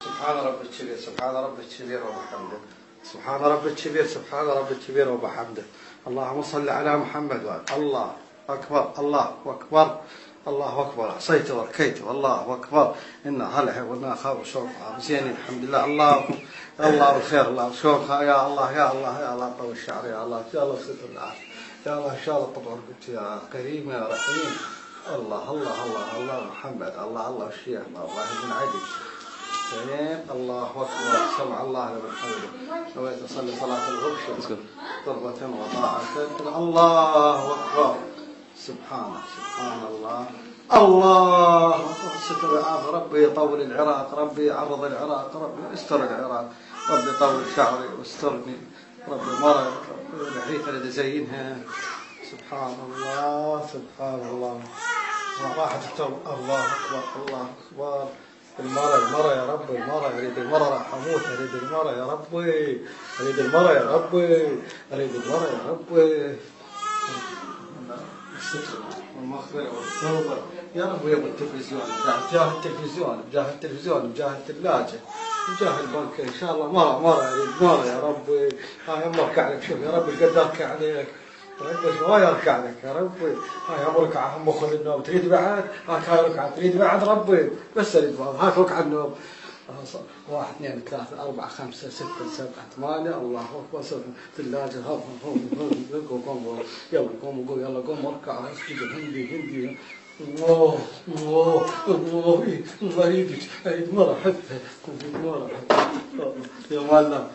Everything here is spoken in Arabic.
سبحان رب الكبير سبحان رب الكبير وبحمده. سبحان رب الكبير سبحان رب الكبير وبحمده. اللهم صل على محمد وعلى الله أكبر الله أكبر الله أكبر. عصيت وركيت والله أكبر. إنا هلع وإنا خاب شوق زين الحمد لله. الله بالخير الله شوق يا الله يا الله يا الله طول الشعر يا الله إن شاء الله ستر العافية يا الله إن شاء الله طبعا قلت يا كريم يا رحيم. الله الله الله الله محمد الله الشيخ الله بن عدي زين. الله أكبر سمع الله لمن حمده. نويت أصلي صلاة الغبش ضربة وطاعة. الله أكبر. سبحان الله الله أكبر. ستر العافية ربي يطول العراق ربي يعرض العراق ربي يستر العراق ربي يطول شعري واسترني ربي مرض ربي لحيتها اللي زينها. سبحان الله راحت التوبة. الله أكبر المرأة يا رب المرأة أريد المرأة راح أموت. أريد المرأة يا ربي أريد المرأة يا ربي أريد المرأة يا ربي. الستر والمغفرة والتوبة يا رب. يا التلفزيون بجاه التلفزيون بجاه التلفزيون بجاه الثلاجة بجاه البنك إن شاء الله مرة أريد مرة يا ربي. هاي أمرك عليك شوف يا ربي قد أركع عليك ربي ما يركع لك يا ربي. هاي ركعة هم خذ النوم تريد بعد هاي ركعة تريد بعد ربي بس أريد هاي ركعة النوم. 1 2 3 4 5 6 7 8 الله أكبر. ثلاجة قوم يلا قوم يلا قوم اركع اسجد هندي. الله الله يدك أريد مرة حبها يا معلم.